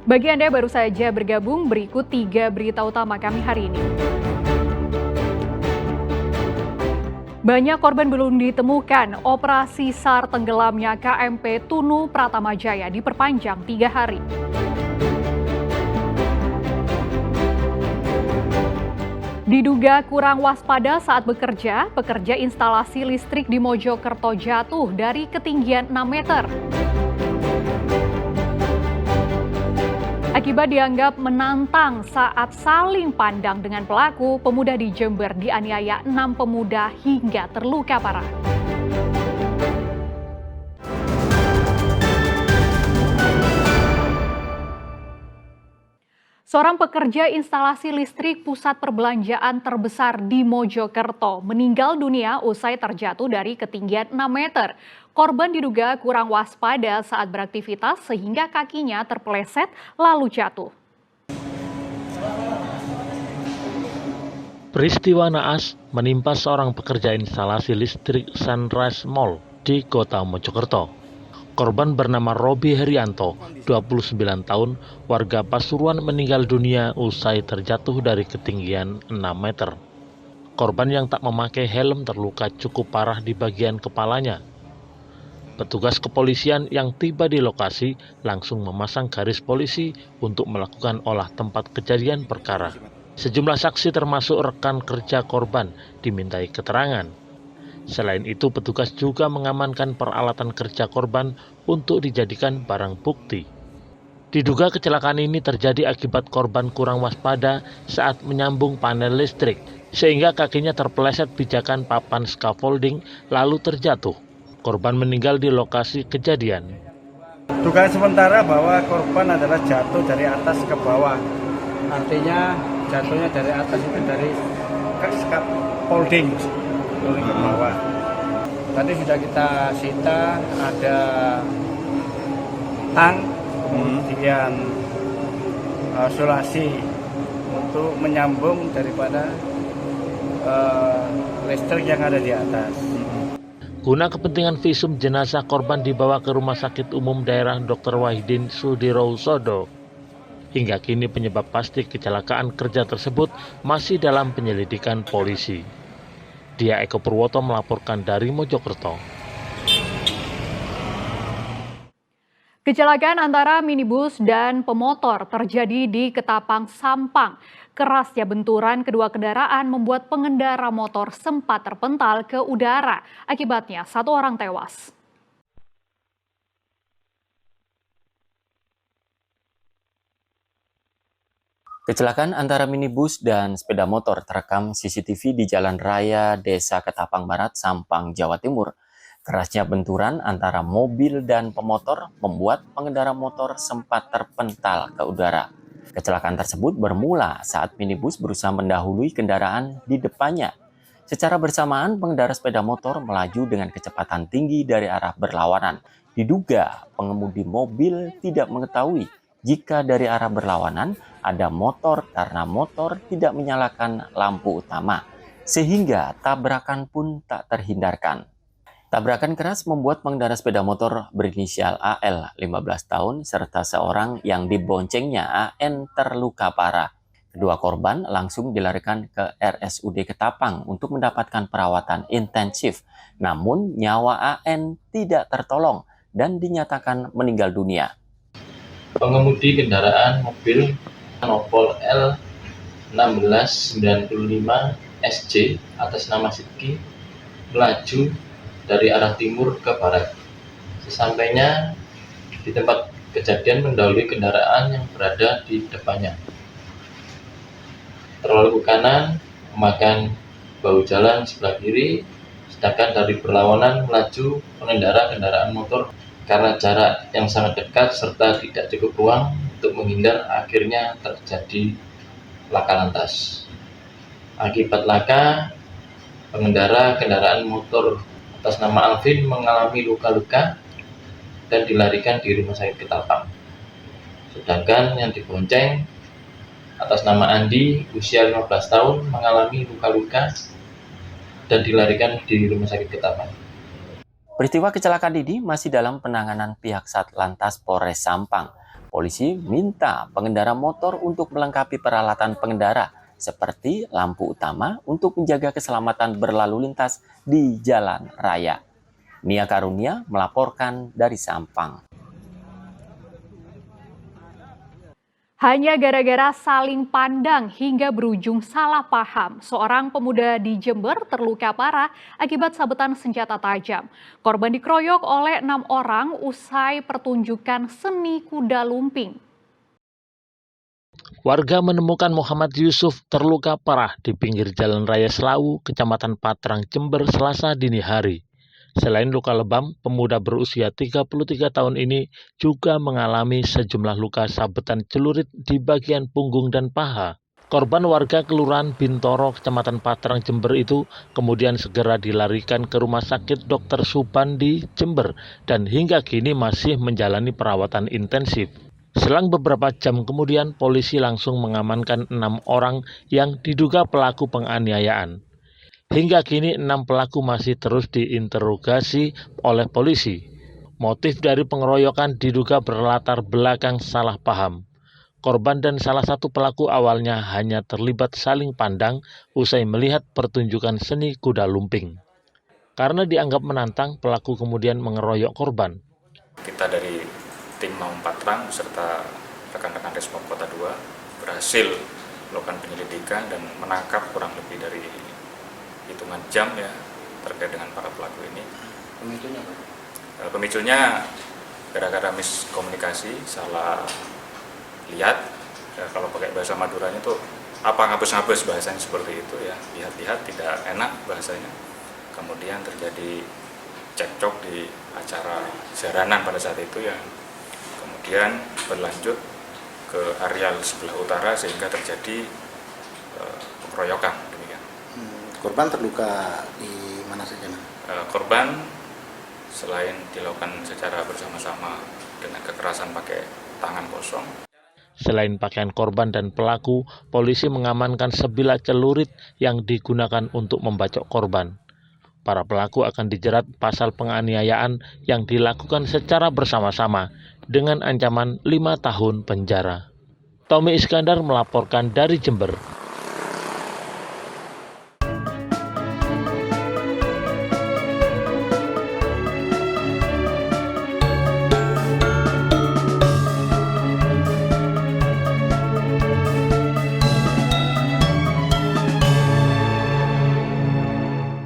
Bagi Anda yang baru saja bergabung, berikut 3 berita utama kami hari ini. Banyak korban belum ditemukan. Operasi SAR tenggelamnya KMP Tunu Pratamajaya diperpanjang 3 hari. Diduga kurang waspada saat bekerja, pekerja instalasi listrik di Mojokerto jatuh dari ketinggian 6 meter. Akibat dianggap menantang saat saling pandang dengan pelaku, pemuda di Jember dianiaya 6 pemuda hingga terluka parah. Seorang pekerja instalasi listrik pusat perbelanjaan terbesar di Mojokerto meninggal dunia usai terjatuh dari ketinggian 6 meter. Korban diduga kurang waspada saat beraktivitas sehingga kakinya terpeleset lalu jatuh. Peristiwa naas menimpa seorang pekerja instalasi listrik Sunrise Mall di kota Mojokerto. Korban bernama Robi Herianto, 29 tahun, warga Pasuruan meninggal dunia usai terjatuh dari ketinggian 6 meter. Korban yang tak memakai helm terluka cukup parah di bagian kepalanya. Petugas kepolisian yang tiba di lokasi langsung memasang garis polisi untuk melakukan olah tempat kejadian perkara. Sejumlah saksi termasuk rekan kerja korban dimintai keterangan. Selain itu, petugas juga mengamankan peralatan kerja korban untuk dijadikan barang bukti. Diduga kecelakaan ini terjadi akibat korban kurang waspada saat menyambung panel listrik, sehingga kakinya terpeleset pijakan papan scaffolding lalu terjatuh. Korban meninggal di lokasi kejadian. Dugaan sementara bahwa korban adalah jatuh dari atas ke bawah. Artinya jatuhnya dari atas itu dari scaffolding ke bawah. Tadi sudah kita sita, ada tang, kemudian sulasi untuk menyambung daripada listrik yang ada di atas. Guna kepentingan visum, jenazah korban dibawa ke Rumah Sakit Umum Daerah Dr. Wahidin Sudirohusodo. Hingga kini penyebab pasti kecelakaan kerja tersebut masih dalam penyelidikan polisi. Dia Eko Purwoto melaporkan dari Mojokerto. Kecelakaan antara minibus dan pemotor terjadi di Ketapang, Sampang. Kerasnya benturan kedua kendaraan membuat pengendara motor sempat terpental ke udara. Akibatnya, 1 orang tewas. Kecelakaan antara minibus dan sepeda motor terekam CCTV di Jalan Raya Desa Ketapang Barat, Sampang, Jawa Timur. Kerasnya benturan antara mobil dan pemotor membuat pengendara motor sempat terpental ke udara. Kecelakaan tersebut bermula saat minibus berusaha mendahului kendaraan di depannya. Secara bersamaan, pengendara sepeda motor melaju dengan kecepatan tinggi dari arah berlawanan. Diduga pengemudi mobil tidak mengetahui jika dari arah berlawanan ada motor karena motor tidak menyalakan lampu utama, sehingga tabrakan pun tak terhindarkan. Tabrakan keras membuat pengendara sepeda motor berinisial AL 15 tahun serta seorang yang diboncengnya AN terluka parah. Kedua korban langsung dilarikan ke RSUD Ketapang untuk mendapatkan perawatan intensif. Namun nyawa AN tidak tertolong dan dinyatakan meninggal dunia. Pengemudi kendaraan mobil Opel L1695 SJ atas nama Sidki melaju dari arah timur ke barat. Sesampainya di tempat kejadian mendahului kendaraan yang berada di depannya. Terlalu ke kanan, memakan bahu jalan sebelah kiri, sedangkan dari berlawanan melaju pengendara kendaraan motor karena jarak yang sangat dekat serta tidak cukup ruang untuk menghindar, akhirnya terjadi laka lantas. Akibat laka, pengendara kendaraan motor atas nama Alvin mengalami luka-luka dan dilarikan di Rumah Sakit Ketapang. Sedangkan yang dibonceng atas nama Andi, usia 15 tahun, mengalami luka-luka dan dilarikan di Rumah Sakit Ketapang. Peristiwa kecelakaan ini masih dalam penanganan pihak Satlantas Polres Sampang. Polisi minta pengendara motor untuk melengkapi peralatan pengendara seperti lampu utama untuk menjaga keselamatan berlalu lintas di jalan raya. Nia Karunia melaporkan dari Sampang. Hanya gara-gara saling pandang hingga berujung salah paham, seorang pemuda di Jember terluka parah akibat sabetan senjata tajam. Korban dikeroyok oleh 6 orang usai pertunjukan seni kuda lumping. Warga menemukan Muhammad Yusuf terluka parah di pinggir Jalan Raya Selawu, Kecamatan Patrang, Jember, Selasa dini hari. Selain luka lebam, pemuda berusia 33 tahun ini juga mengalami sejumlah luka sabetan celurit di bagian punggung dan paha. Korban warga Kelurahan Bintoro, Kecamatan Patrang, Jember itu kemudian segera dilarikan ke Rumah Sakit Dr. Subandi, Jember, dan hingga kini masih menjalani perawatan intensif. Selang beberapa jam kemudian, polisi langsung mengamankan 6 orang yang diduga pelaku penganiayaan. Hingga kini 6 pelaku masih terus diinterogasi oleh polisi. Motif dari pengeroyokan diduga berlatar belakang salah paham. Korban dan salah satu pelaku awalnya hanya terlibat saling pandang usai melihat pertunjukan seni kuda lumping. Karena dianggap menantang, pelaku kemudian mengeroyok korban. Kita dari tim Maung Patrang beserta rekan-rekan Resmob Kota 2 berhasil melakukan penyelidikan dan menangkap kurang lebih dari hitungan jam ya terkait dengan para pelaku ini. Pemicunya apa? Pemicunya gara-gara miskomunikasi, salah lihat. Ya, kalau pakai bahasa Maduranya itu apa ngabes-ngabes bahasanya seperti itu ya. Lihat-lihat tidak enak bahasanya. Kemudian terjadi cekcok di acara jaranan pada saat itu ya. Kemudian berlanjut ke areal sebelah utara sehingga terjadi pengeroyokan. Korban terluka di mana saja? Korban selain dilakukan secara bersama-sama dengan kekerasan pakai tangan kosong. Selain pakaian korban dan pelaku, polisi mengamankan sebilah celurit yang digunakan untuk membacok korban. Para pelaku akan dijerat pasal penganiayaan yang dilakukan secara bersama-sama dengan ancaman 5 tahun penjara. Tommy Iskandar melaporkan dari Jember.